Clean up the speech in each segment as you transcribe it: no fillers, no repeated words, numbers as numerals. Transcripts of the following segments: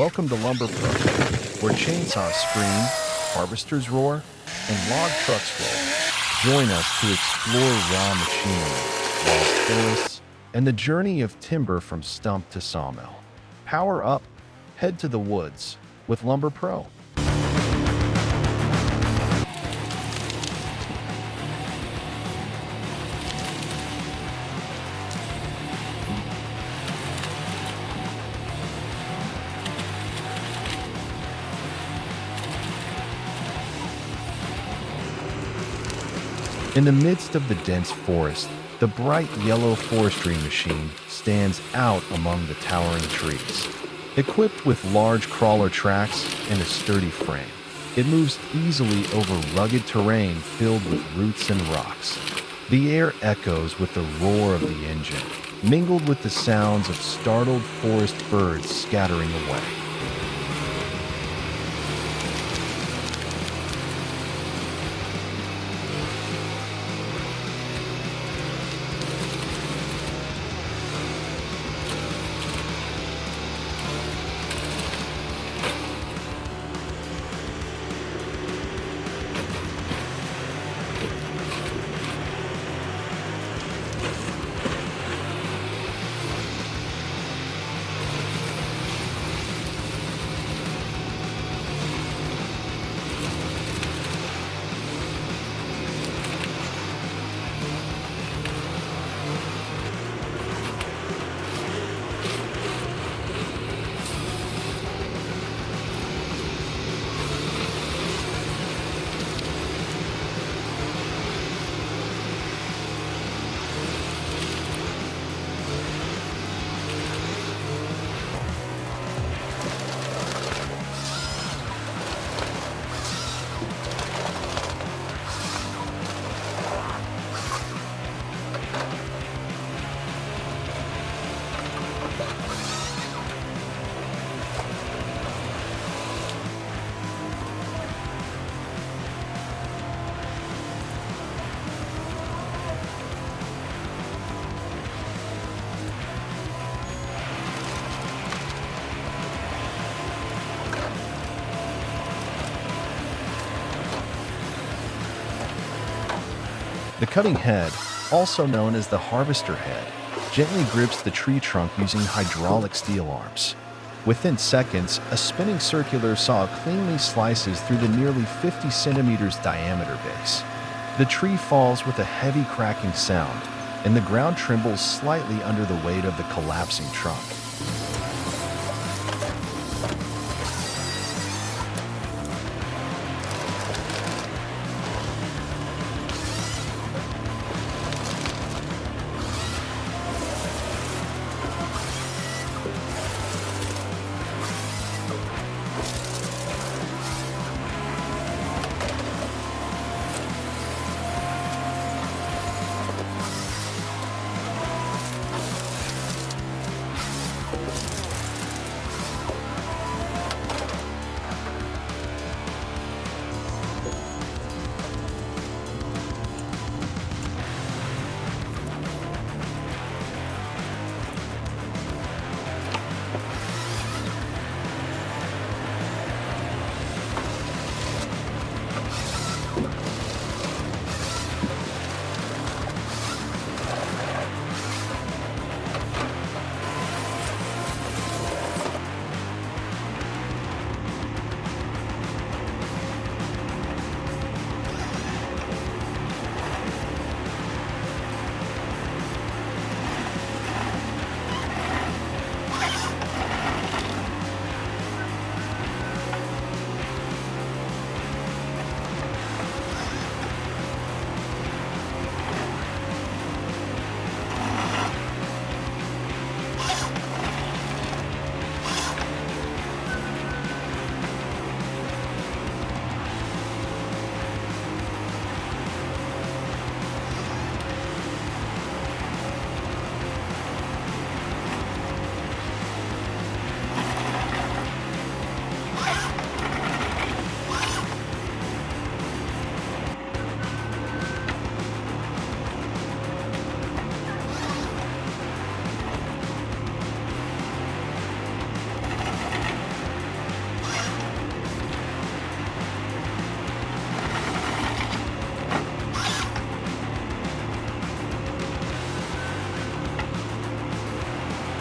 Welcome to lumberpro, where chainsaws scream, harvesters roar, and log trucks roll. Join us to explore raw machinery, wild forests, and the journey of timber from stump to sawmill. Power up, head to the woods with lumberpro. In the midst of the dense forest, the bright yellow forestry machine stands out among the towering trees. Equipped with large crawler tracks and a sturdy frame, it moves easily over rugged terrain filled with roots and rocks. The air echoes with the roar of the engine, mingled with the sounds of startled forest birds scattering away. The cutting head, also known as the harvester head, gently grips the tree trunk using hydraulic steel arms. Within seconds, a spinning circular saw cleanly slices through the nearly 50 centimeters diameter base. The tree falls with a heavy cracking sound, and the ground trembles slightly under the weight of the collapsing trunk.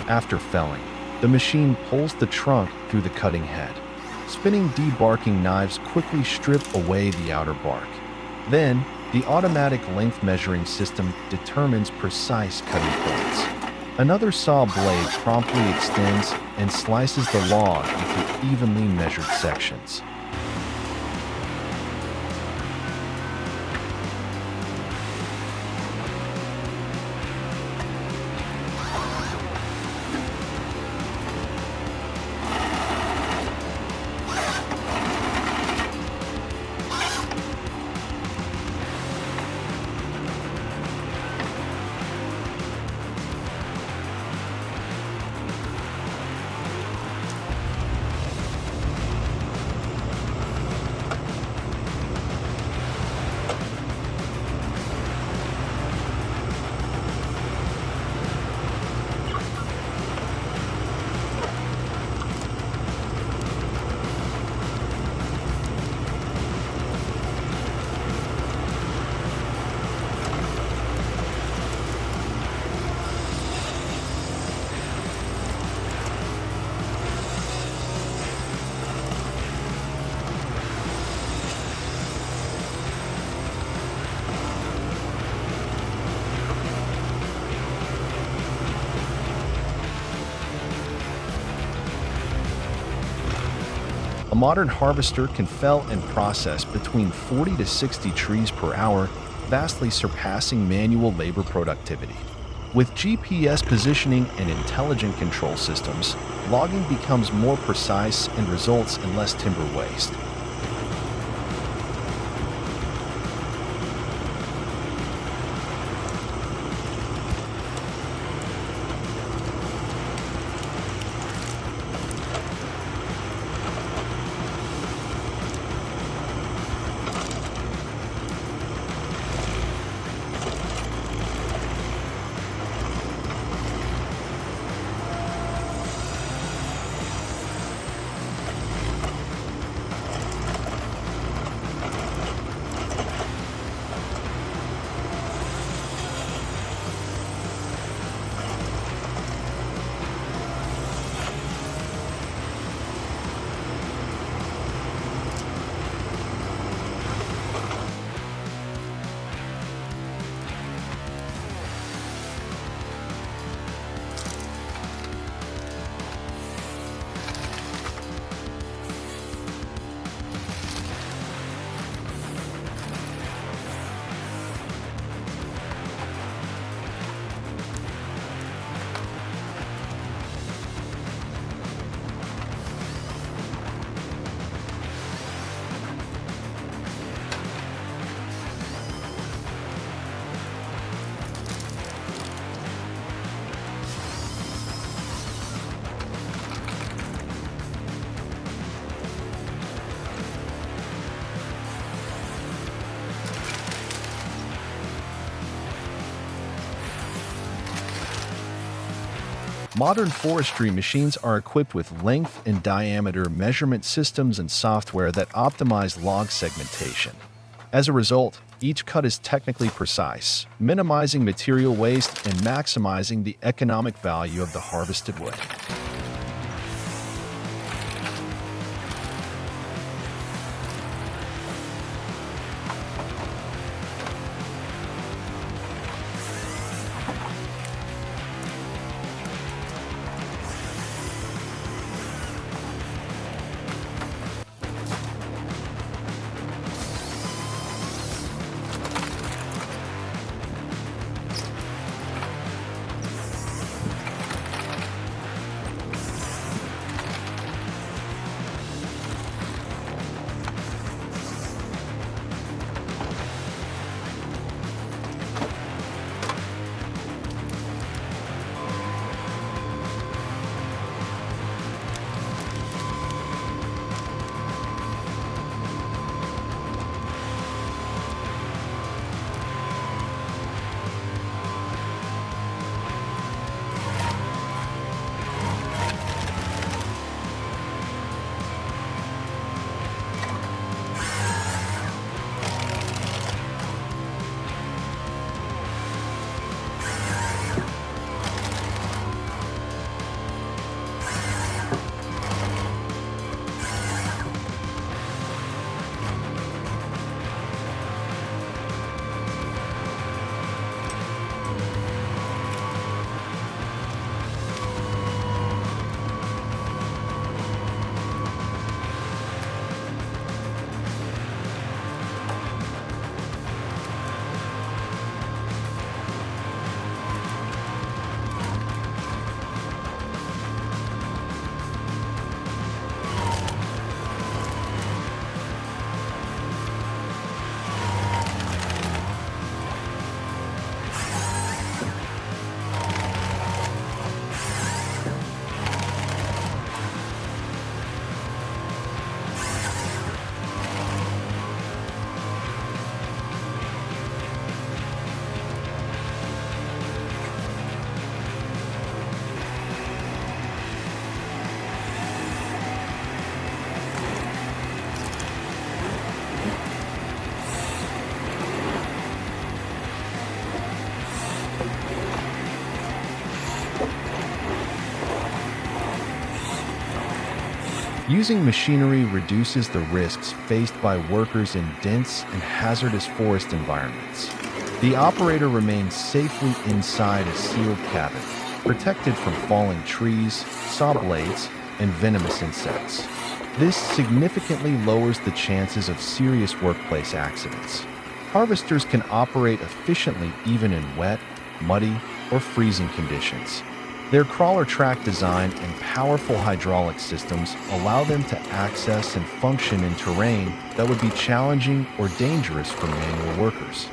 After felling, the machine pulls the trunk through the cutting head. Spinning debarking knives quickly strip away the outer bark. Then, the automatic length measuring system determines precise cutting points. Another saw blade promptly extends and slices the log into evenly measured sections. A modern harvester can fell and process between 40 to 60 trees per hour, vastly surpassing manual labor productivity. With GPS positioning and intelligent control systems, logging becomes more precise and results in less timber waste. Modern forestry machines are equipped with length and diameter measurement systems and software that optimize log segmentation. As a result, each cut is technically precise, minimizing material waste and maximizing the economic value of the harvested wood. Using machinery reduces the risks faced by workers in dense and hazardous forest environments. The operator remains safely inside a sealed cabin, protected from falling trees, saw blades, and venomous insects. This significantly lowers the chances of serious workplace accidents. Harvesters can operate efficiently even in wet, muddy, or freezing conditions. Their crawler track design and powerful hydraulic systems allow them to access and function in terrain that would be challenging or dangerous for manual workers.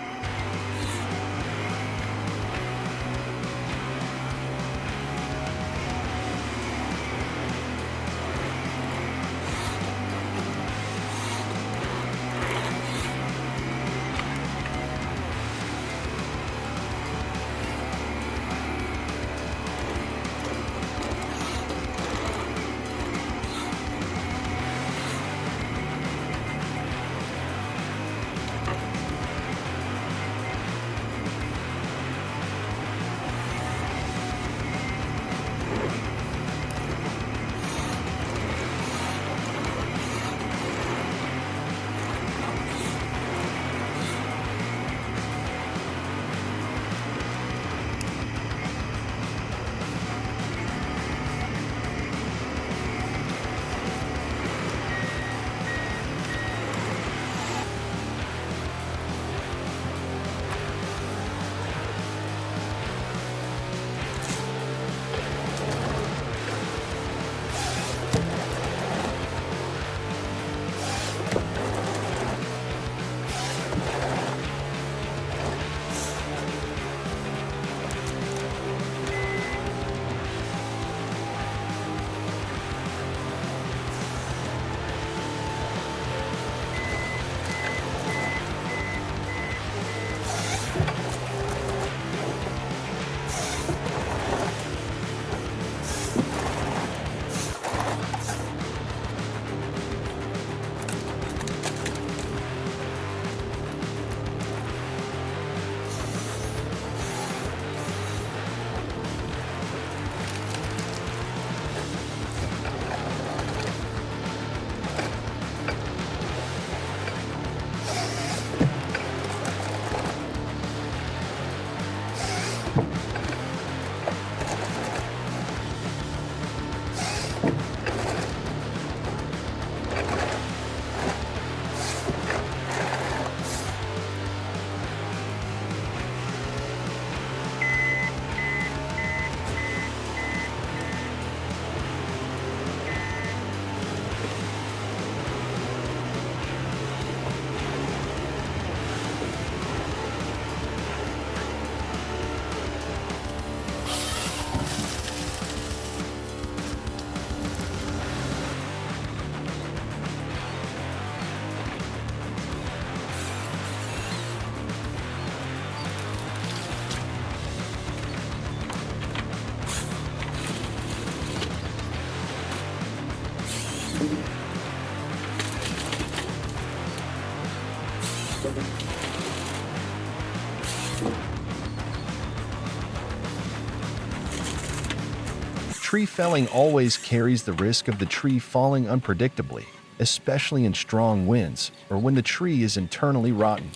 Tree felling always carries the risk of the tree falling unpredictably, especially in strong winds or when the tree is internally rotten.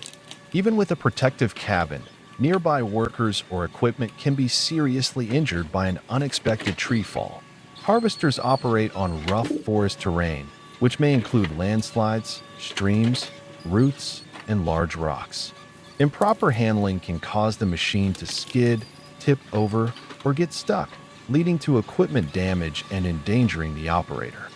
Even with a protective cabin, nearby workers or equipment can be seriously injured by an unexpected tree fall. Harvesters operate on rough forest terrain, which may include landslides, streams, roots, and large rocks. Improper handling can cause the machine to skid, tip over, or get stuck, leading to equipment damage and endangering the operator.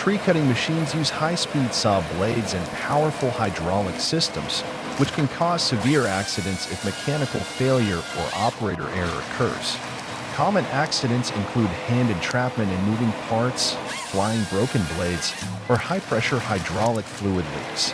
tree-cutting machines use high-speed saw blades and powerful hydraulic systems, which can cause severe accidents if mechanical failure or operator error occurs. Common accidents include hand entrapment in moving parts, flying broken blades, or high-pressure hydraulic fluid leaks.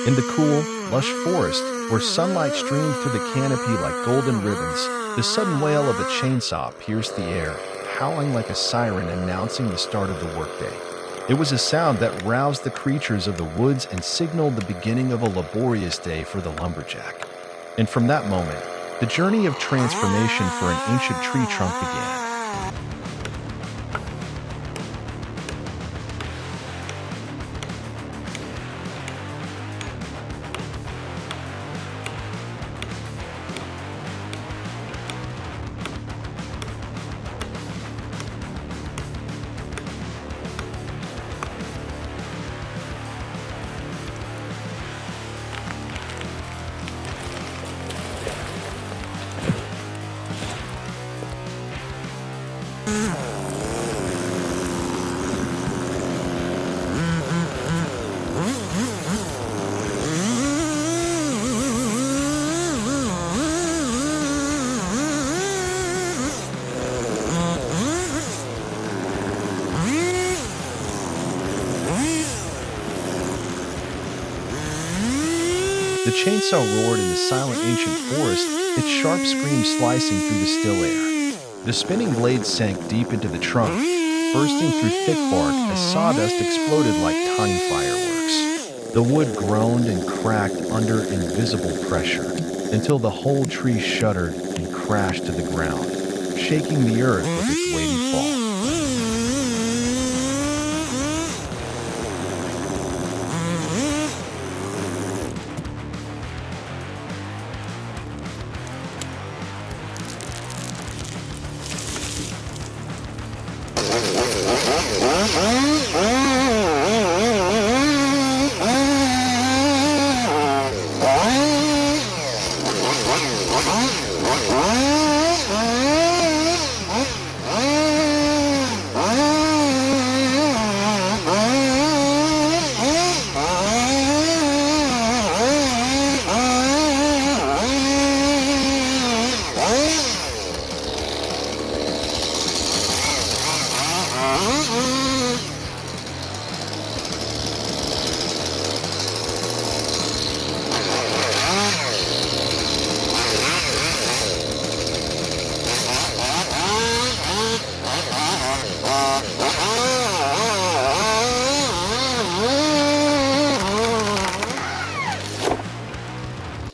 In the cool, lush forest, where sunlight streamed through the canopy like golden ribbons, the sudden wail of a chainsaw pierced the air, howling like a siren announcing the start of the workday. It was a sound that roused the creatures of the woods and signaled the beginning of a laborious day for the lumberjack. And from that moment, the journey of transformation for an ancient tree trunk began. The chainsaw roared in the silent ancient forest, its sharp scream slicing through the still air. The spinning blades sank deep into the trunk, bursting through thick bark as sawdust exploded like tiny fireworks. The wood groaned and cracked under invisible pressure, until the whole tree shuddered and crashed to the ground, shaking the earth with its weighty fall.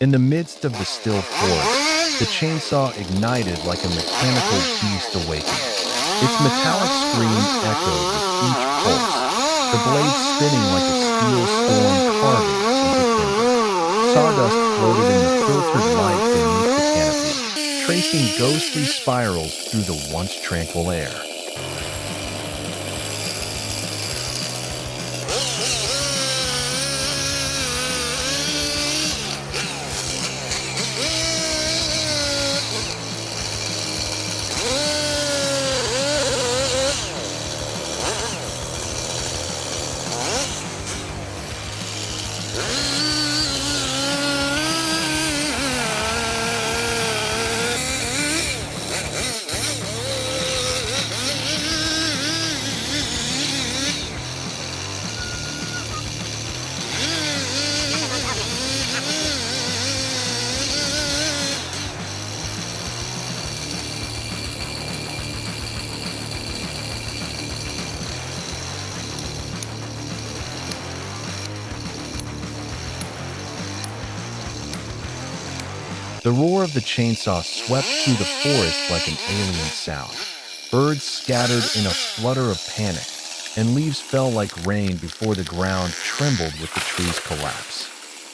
In the midst of the still forest, the chainsaw ignited like a mechanical beast awakened. Its metallic scream echoed with each pulse, the blade spinning like a steel storm carving into timber. Sawdust floated in the filtered light beneath the canopy, tracing ghostly spirals through the once tranquil air. The roar of the chainsaw swept through the forest like an alien sound. Birds scattered in a flutter of panic, and leaves fell like rain before the ground trembled with the tree's collapse.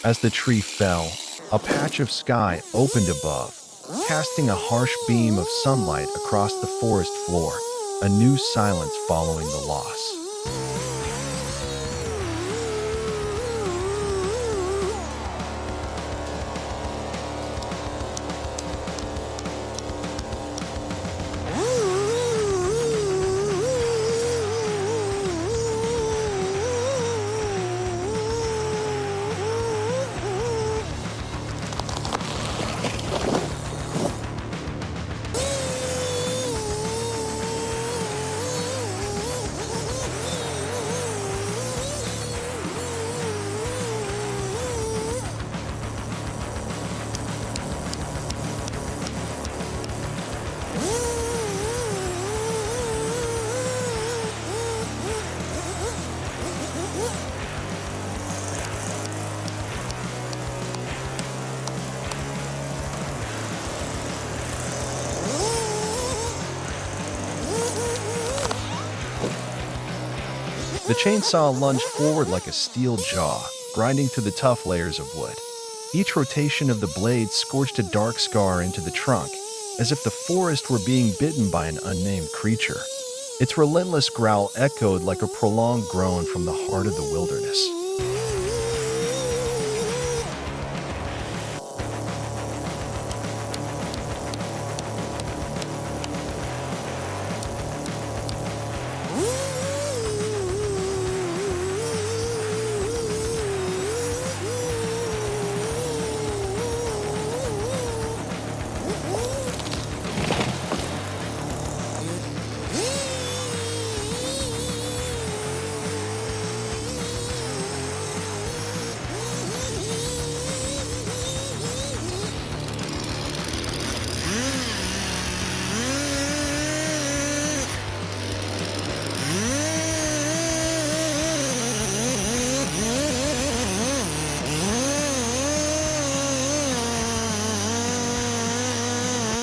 As the tree fell, a patch of sky opened above, casting a harsh beam of sunlight across the forest floor, a new silence following the loss. The chainsaw lunged forward like a steel jaw, grinding through the tough layers of wood. Each rotation of the blade scorched a dark scar into the trunk, as if the forest were being bitten by an unnamed creature. Its relentless growl echoed like a prolonged groan from the heart of the wilderness.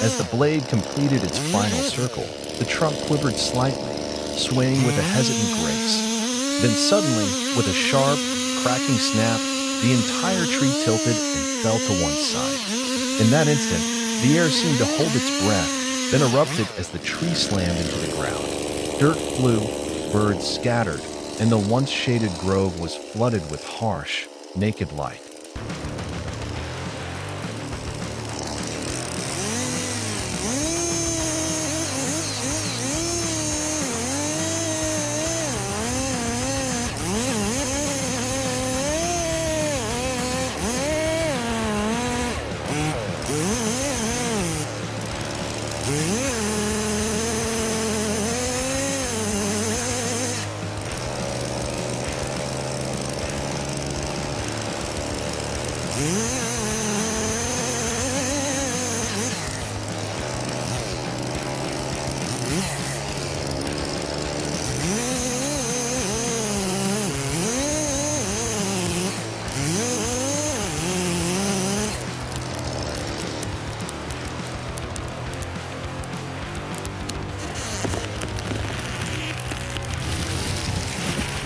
As the blade completed its final circle, the trunk quivered slightly, swaying with a hesitant grace. Then suddenly, with a sharp, cracking snap, the entire tree tilted and fell to one side. In that instant, the air seemed to hold its breath, then erupted as the tree slammed into the ground. Dirt flew, birds scattered, and the once shaded grove was flooded with harsh, naked light.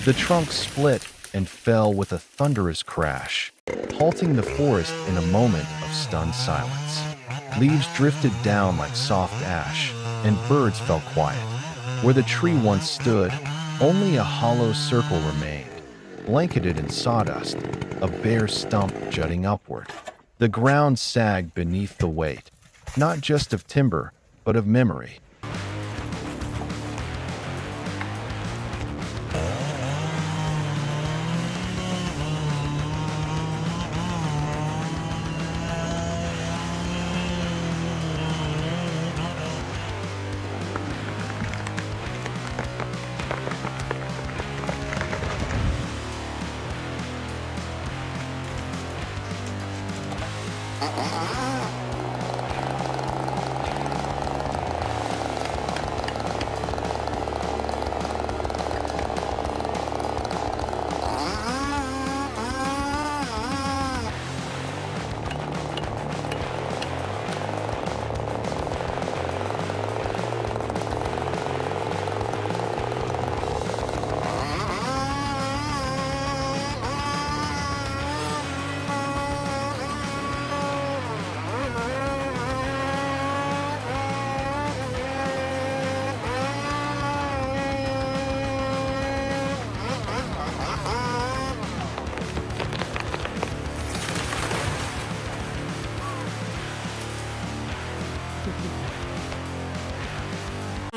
The trunk split and fell with a thunderous crash, halting the forest in a moment of stunned silence. Leaves drifted down like soft ash, and birds fell quiet. Where the tree once stood, only a hollow circle remained, blanketed in sawdust, a bare stump jutting upward. The ground sagged beneath the weight, not just of timber, but of memory.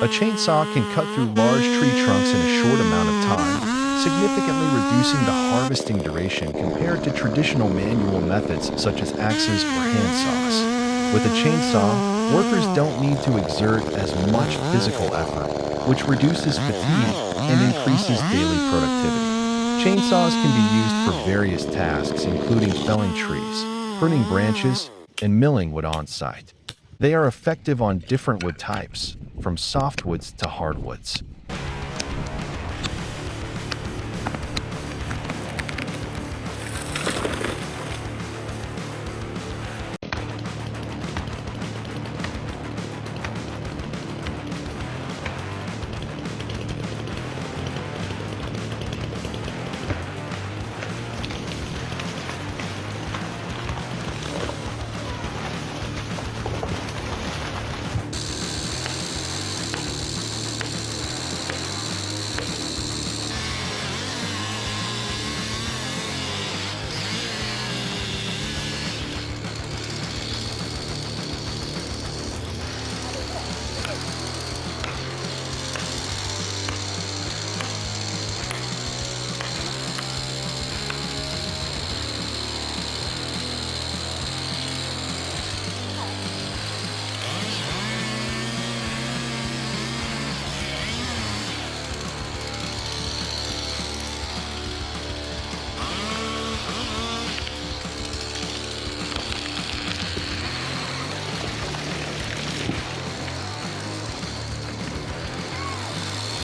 A chainsaw can cut through large tree trunks in a short amount of time, significantly reducing the harvesting duration compared to traditional manual methods such as axes or handsaws. With a chainsaw, workers don't need to exert as much physical effort, which reduces fatigue and increases daily productivity. Chainsaws can be used for various tasks, including felling trees, pruning branches, and milling wood on site. They are effective on different wood types, from softwoods to hardwoods.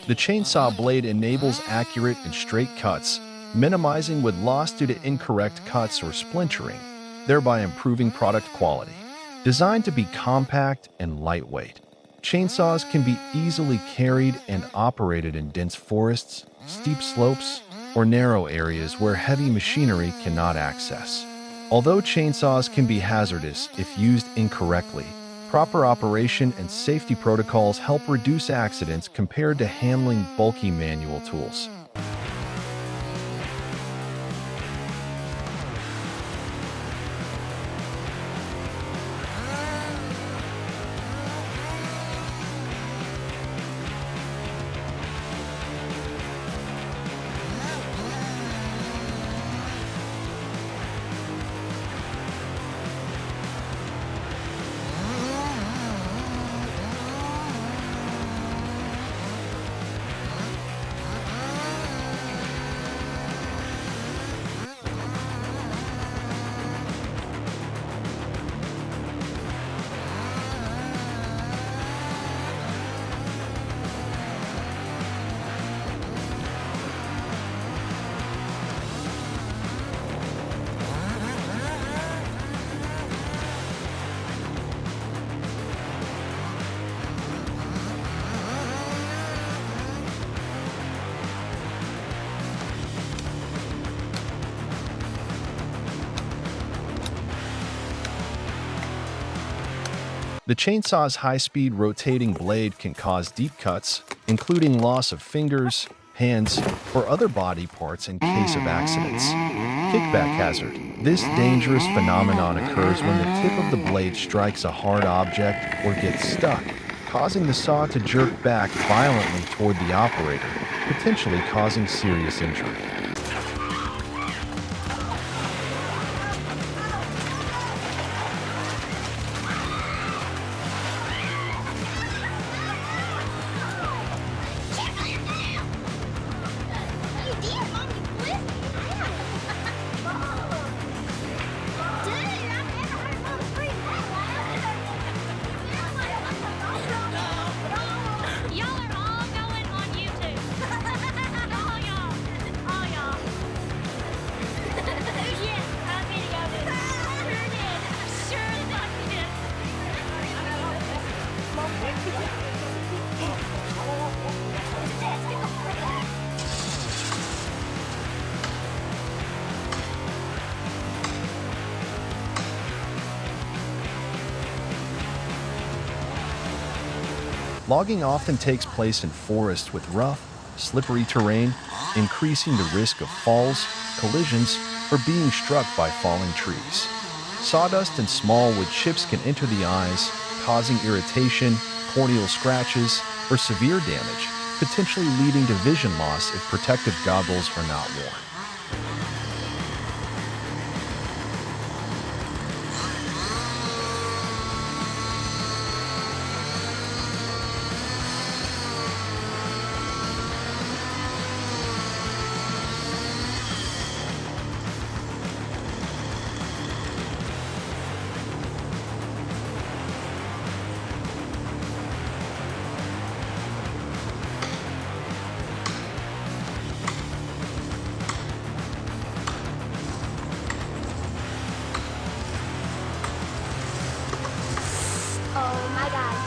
The chainsaw blade enables accurate and straight cuts, minimizing wood loss due to incorrect cuts or splintering, thereby improving product quality. Designed to be compact and lightweight, chainsaws can be easily carried and operated in dense forests, steep slopes, or narrow areas where heavy machinery cannot access. Although chainsaws can be hazardous if used incorrectly, proper operation and safety protocols help reduce accidents compared to handling bulky manual tools. The chainsaw's high-speed rotating blade can cause deep cuts, including loss of fingers, hands, or other body parts in case of accidents. Kickback hazard. This dangerous phenomenon occurs when the tip of the blade strikes a hard object or gets stuck, causing the saw to jerk back violently toward the operator, potentially causing serious injury. Logging often takes place in forests with rough, slippery terrain, increasing the risk of falls, collisions, or being struck by falling trees. Sawdust and small wood chips can enter the eyes, causing irritation, corneal scratches, or severe damage, potentially leading to vision loss if protective goggles are not worn. Oh my God.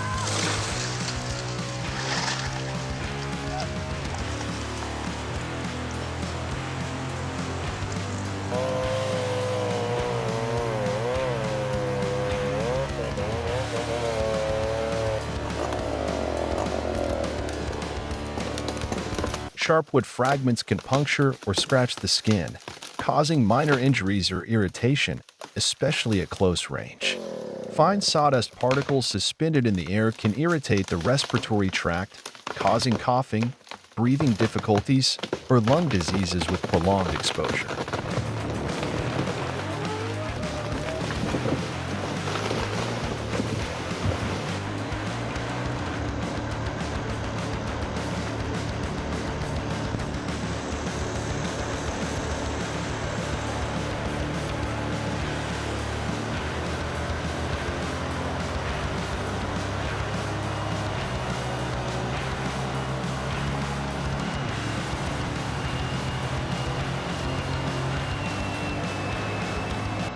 Sharp wood fragments can puncture or scratch the skin, causing minor injuries or irritation, especially at close range. Fine sawdust particles suspended in the air can irritate the respiratory tract, causing coughing, breathing difficulties, or lung diseases with prolonged exposure.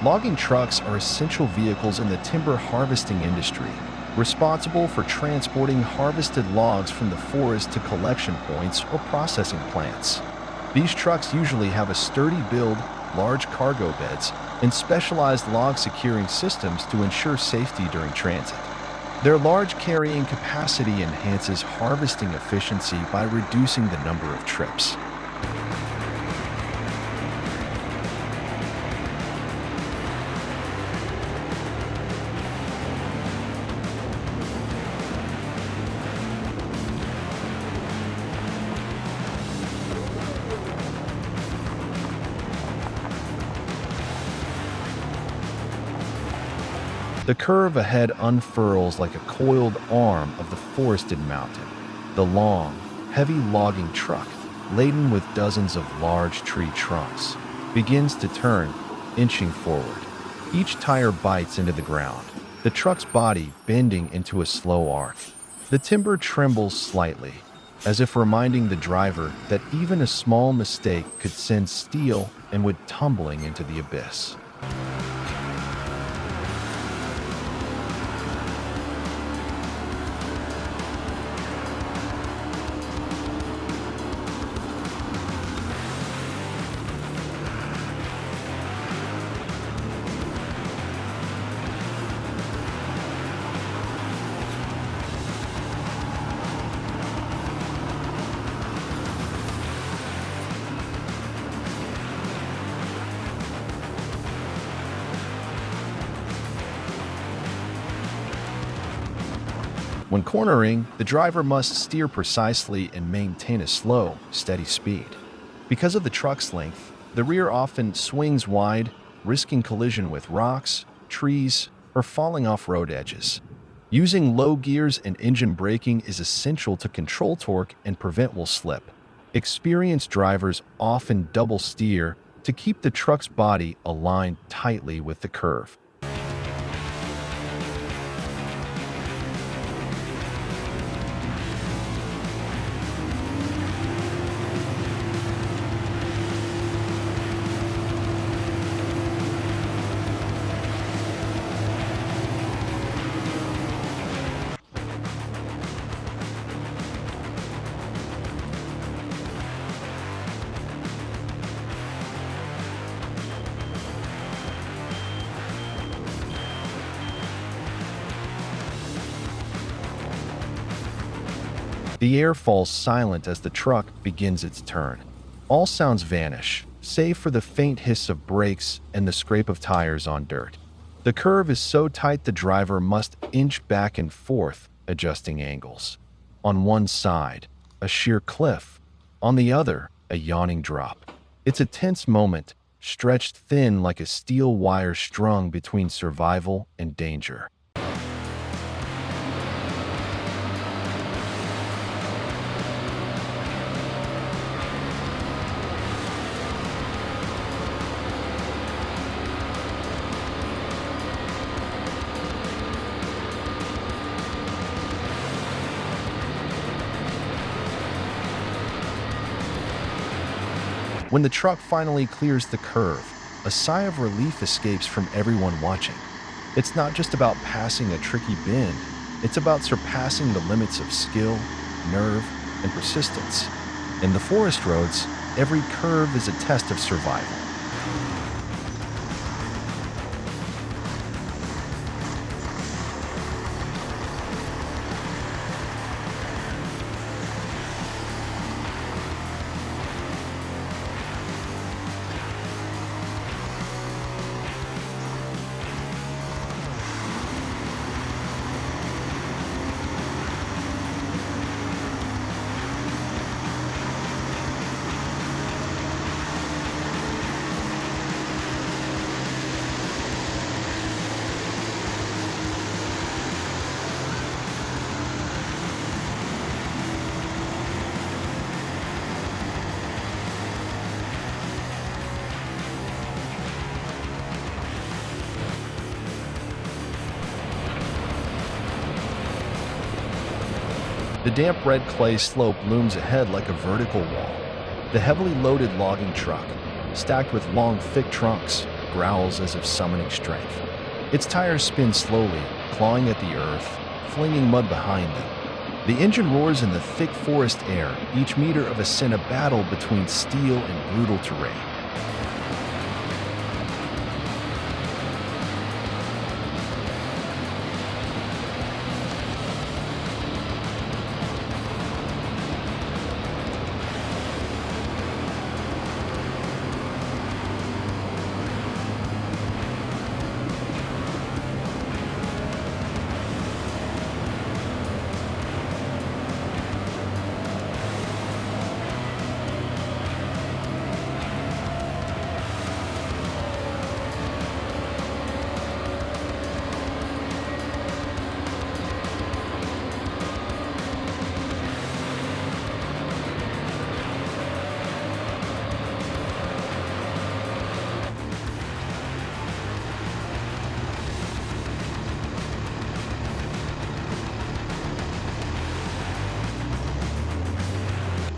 Logging trucks are essential vehicles in the timber harvesting industry, responsible for transporting harvested logs from the forest to collection points or processing plants. These trucks usually have a sturdy build, large cargo beds, and specialized log securing systems to ensure safety during transit. Their large carrying capacity enhances harvesting efficiency by reducing the number of trips. The curve ahead unfurls like a coiled arm of the forested mountain. The long, heavy logging truck, laden with dozens of large tree trunks, begins to turn, inching forward. Each tire bites into the ground, the truck's body bending into a slow arc. The timber trembles slightly, as if reminding the driver that even a small mistake could send steel and wood tumbling into the abyss. When cornering, the driver must steer precisely and maintain a slow, steady speed. Because of the truck's length, the rear often swings wide, risking collision with rocks, trees, or falling off road edges. Using low gears and engine braking is essential to control torque and prevent will slip. Experienced drivers often double steer to keep the truck's body aligned tightly with the curve. The air falls silent as the truck begins its turn. All sounds vanish, save for the faint hiss of brakes and the scrape of tires on dirt. The curve is so tight the driver must inch back and forth, adjusting angles. On one side, a sheer cliff. On the other, a yawning drop. It's a tense moment, stretched thin like a steel wire strung between survival and danger. When the truck finally clears the curve, a sigh of relief escapes from everyone watching. It's not just about passing a tricky bend, it's about surpassing the limits of skill, nerve, and persistence. In the forest roads, every curve is a test of survival. The damp red clay slope looms ahead like a vertical wall. The heavily loaded logging truck, stacked with long, thick trunks, growls as if summoning strength. Its tires spin slowly, clawing at the earth, flinging mud behind them. The engine roars in the thick forest air, each meter of ascent a battle between steel and brutal terrain.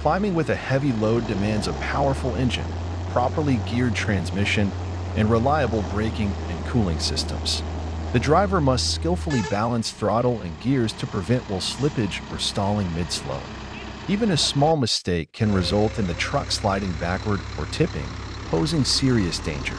Climbing with a heavy load demands a powerful engine, properly geared transmission, and reliable braking and cooling systems. The driver must skillfully balance throttle and gears to prevent slippage or stalling mid-slope. Even a small mistake can result in the truck sliding backward or tipping, posing serious danger.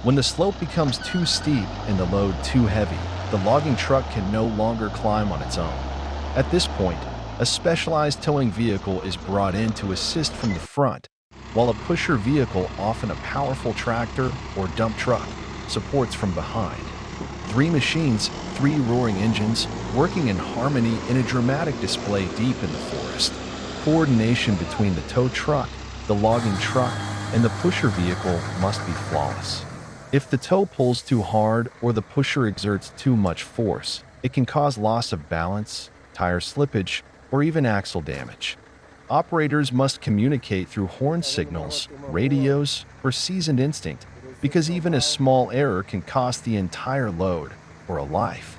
When the slope becomes too steep and the load too heavy, the logging truck can no longer climb on its own. At this point, a specialized towing vehicle is brought in to assist from the front, while a pusher vehicle, often a powerful tractor or dump truck, supports from behind. Three machines, three roaring engines, working in harmony in a dramatic display deep in the forest. Coordination between the tow truck, the logging truck, and the pusher vehicle must be flawless. If the tow pulls too hard or the pusher exerts too much force, it can cause loss of balance, tire slippage, or even axle damage. Operators must communicate through horn signals, radios, or seasoned instinct, because even a small error can cost the entire load or a life.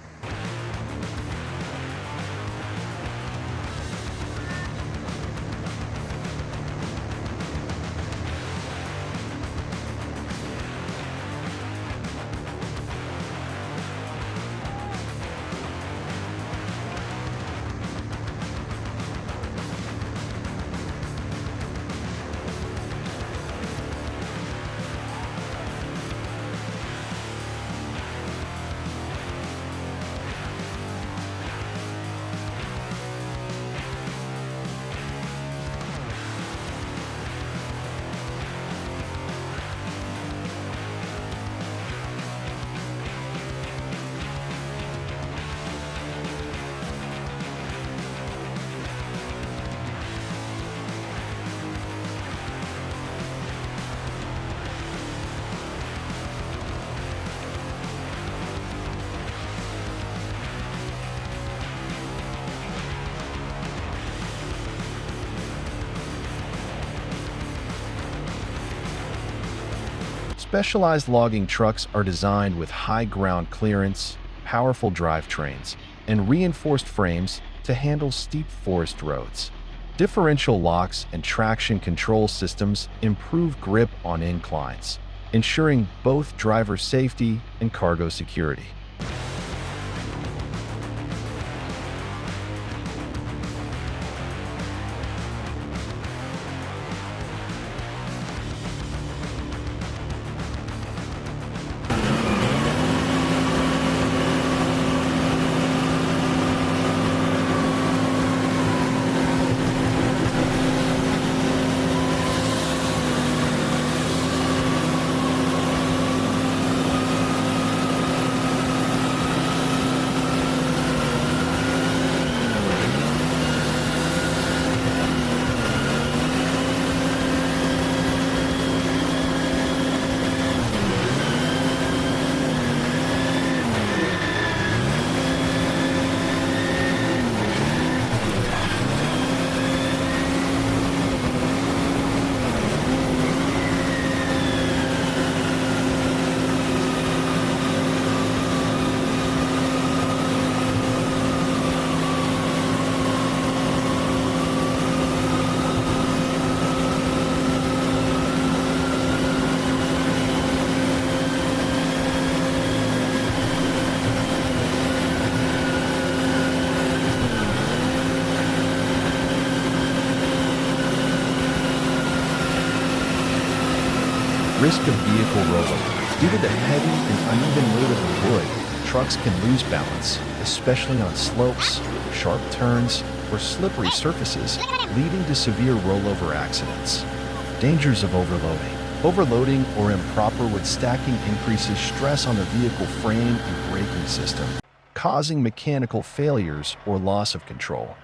Specialized logging trucks are designed with high ground clearance, powerful drivetrains, and reinforced frames to handle steep forest roads. Differential locks and traction control systems improve grip on inclines, ensuring both driver safety and cargo security. Risk of vehicle rollover. Due to the heavy and uneven weight of the wood, trucks can lose balance, especially on slopes, sharp turns, or slippery surfaces, leading to severe rollover accidents. Dangers of overloading. Overloading or improper wood stacking increases stress on the vehicle frame and braking system, causing mechanical failures or loss of control.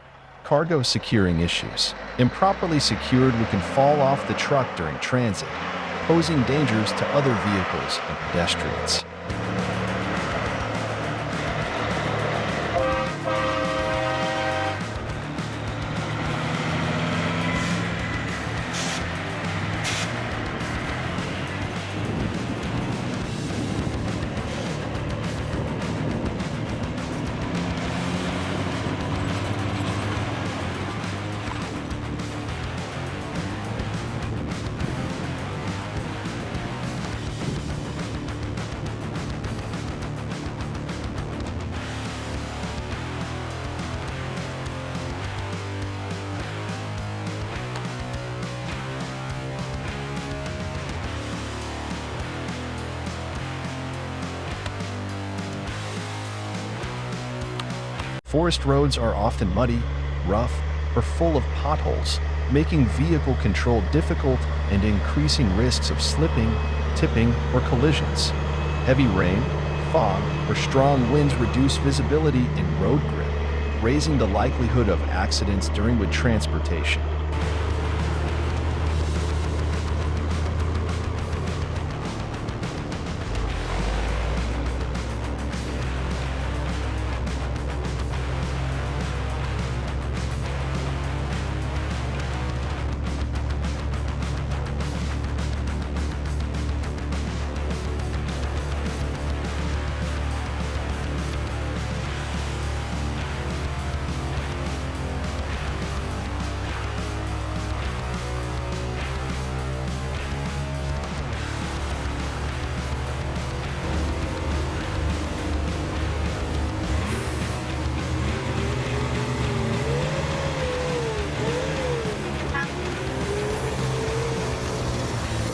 Cargo securing issues. Improperly secured, we can fall off the truck during transit, posing dangers to other vehicles and pedestrians. Forest roads are often muddy, rough, or full of potholes, making vehicle control difficult and increasing risks of slipping, tipping, or collisions. Heavy rain, fog, or strong winds reduce visibility and road grip, raising the likelihood of accidents during wood transportation.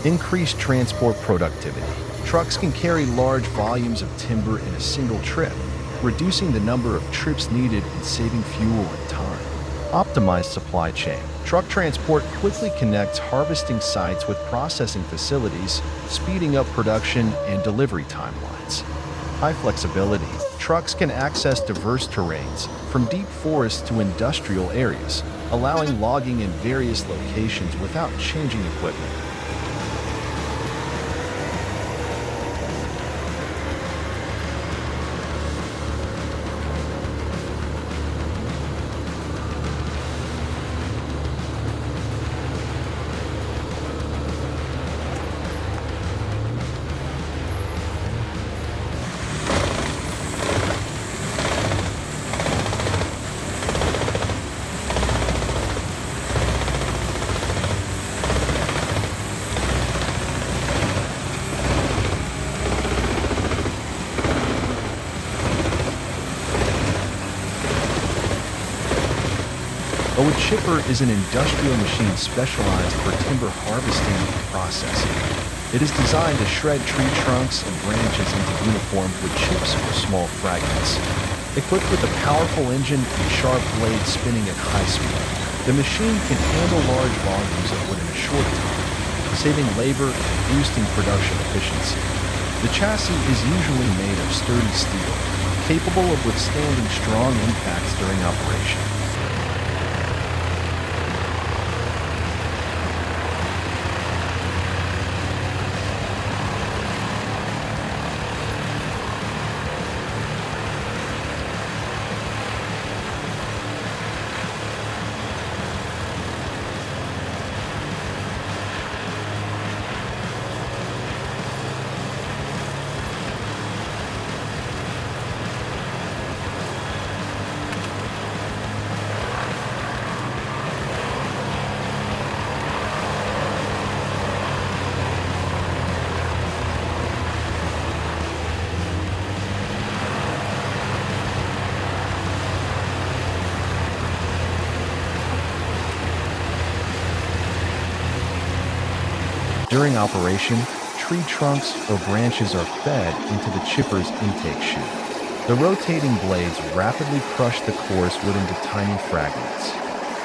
Increased transport productivity. Trucks can carry large volumes of timber in a single trip, reducing the number of trips needed and saving fuel and time. Optimized supply chain. Truck transport quickly connects harvesting sites with processing facilities, speeding up production and delivery timelines. High flexibility. Trucks can access diverse terrains, from deep forests to industrial areas, allowing logging in various locations without changing equipment. A wood chipper is an industrial machine specialized for timber harvesting and processing. It is designed to shred tree trunks and branches into uniform wood chips or small fragments. Equipped with a powerful engine and sharp blades spinning at high speed, the machine can handle large volumes of wood in a short time, saving labor and boosting production efficiency. The chassis is usually made of sturdy steel, capable of withstanding strong impacts during operation. During operation, tree trunks or branches are fed into the chipper's intake chute. The rotating blades rapidly crush the coarse wood into tiny fragments.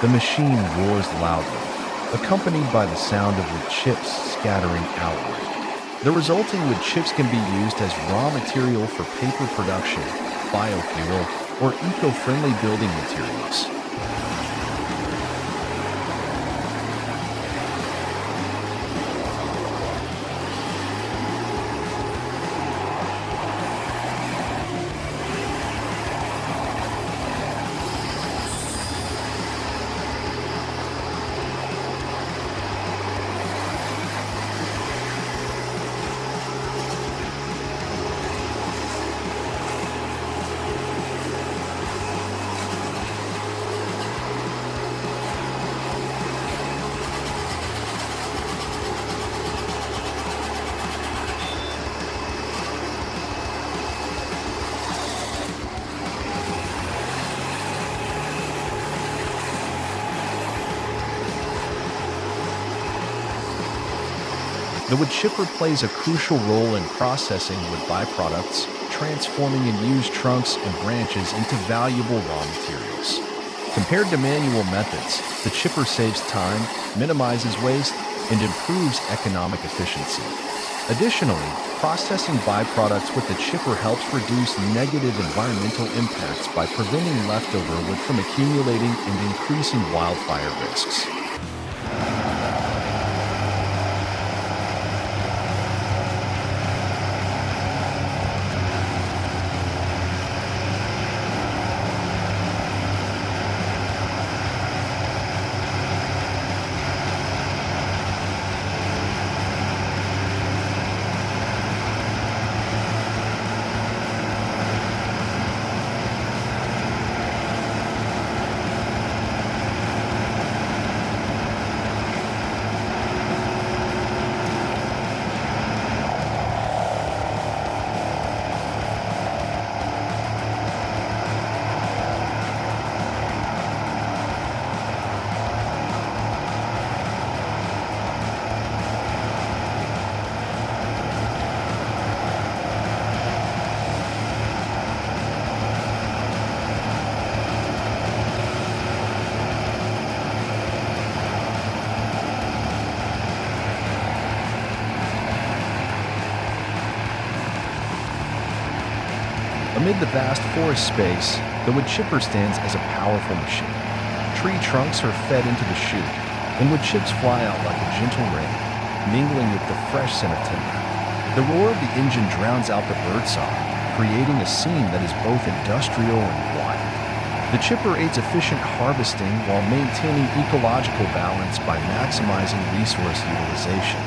The machine roars loudly, accompanied by the sound of wood chips scattering outward. The resulting wood chips can be used as raw material for paper production, biofuel, or eco-friendly building materials. The wood chipper plays a crucial role in processing wood byproducts, transforming and used trunks and branches into valuable raw materials. Compared to manual methods, the chipper saves time, minimizes waste, and improves economic efficiency. Additionally, processing byproducts with the chipper helps reduce negative environmental impacts by preventing leftover wood from accumulating and increasing wildfire risks. Amid the vast forest space, the wood chipper stands as a powerful machine. Tree trunks are fed into the chute, and wood chips fly out like a gentle rain, mingling with the fresh scent of timber. The roar of the engine drowns out the birdsong, creating a scene that is both industrial and wild. The chipper aids efficient harvesting while maintaining ecological balance by maximizing resource utilization.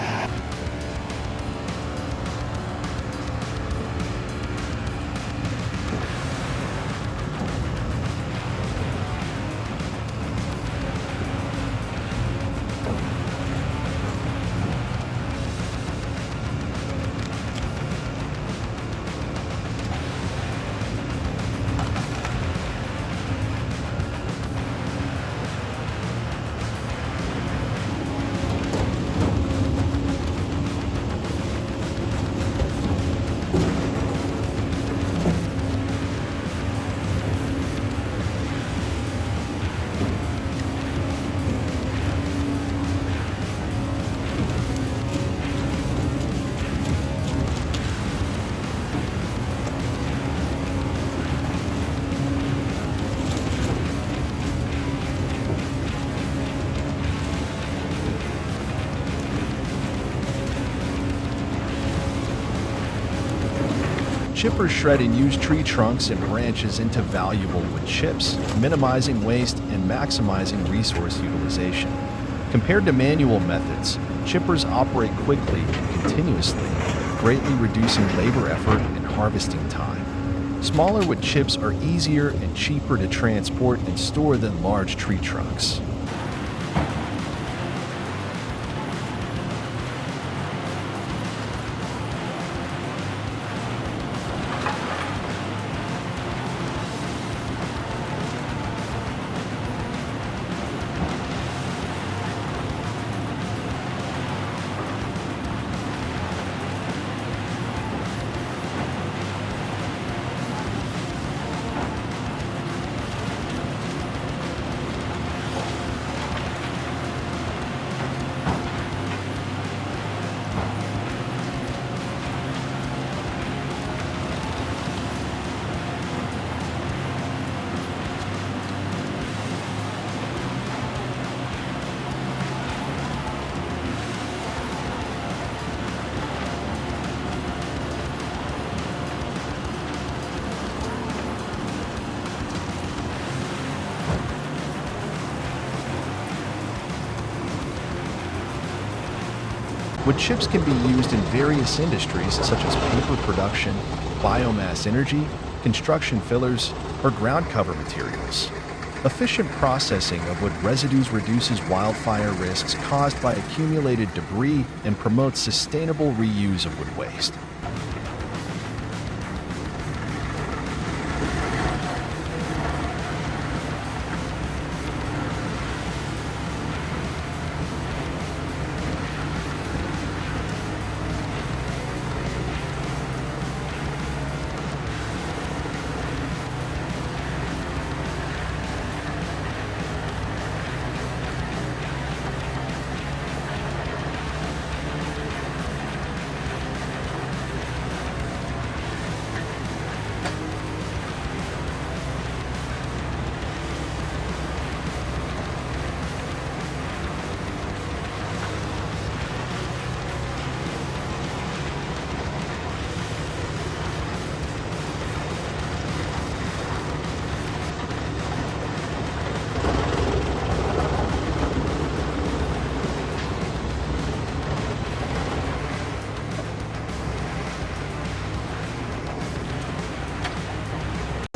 Chippers shred and use tree trunks and branches into valuable wood chips, minimizing waste and maximizing resource utilization. Compared to manual methods, chippers operate quickly and continuously, greatly reducing labor effort and harvesting time. Smaller wood chips are easier and cheaper to transport and store than large tree trunks. Wood chips can be used in various industries such as paper production, biomass energy, construction fillers, or ground cover materials. Efficient processing of wood residues reduces wildfire risks caused by accumulated debris and promotes sustainable reuse of wood waste.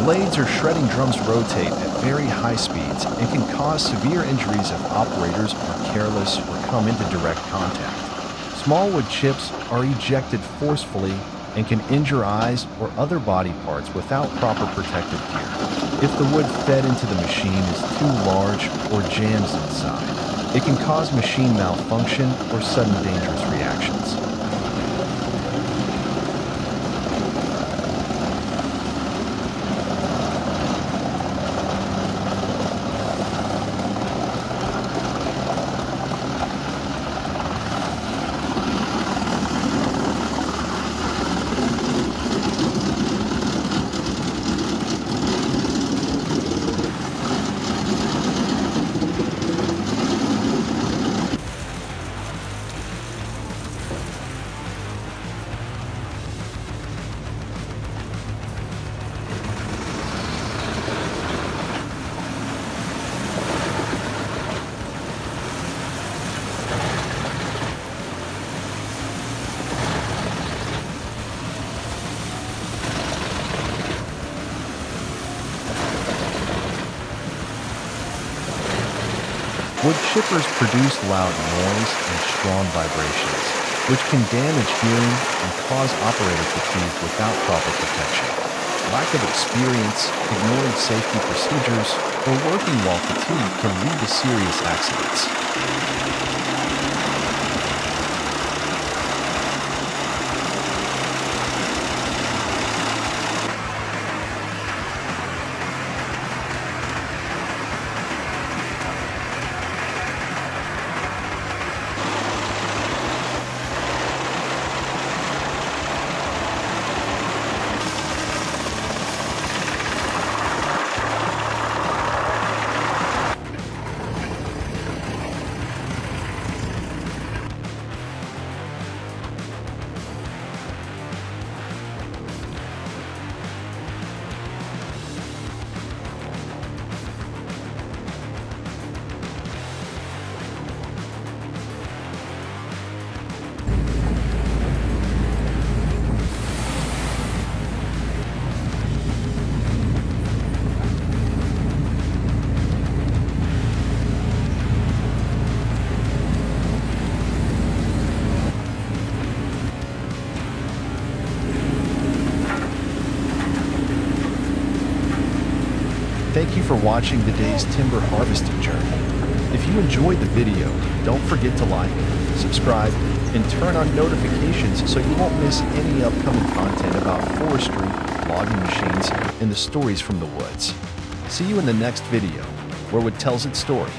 Blades or shredding drums rotate at very high speeds and can cause severe injuries if operators are careless or come into direct contact. Small wood chips are ejected forcefully and can injure eyes or other body parts without proper protective gear. If the wood fed into the machine is too large or jams inside, it can cause machine malfunction or sudden dangerous reactions. Wood chippers produce loud noise and strong vibrations, which can damage hearing and cause operator fatigue without proper protection. Lack of experience, ignoring safety procedures, or working while fatigued can lead to serious accidents. Thank you for watching today's timber harvesting journey. If you enjoyed the video, don't forget to like, subscribe, and turn on notifications so you won't miss any upcoming content about forestry, logging machines, and the stories from the woods. See you in the next video, where wood tells its story.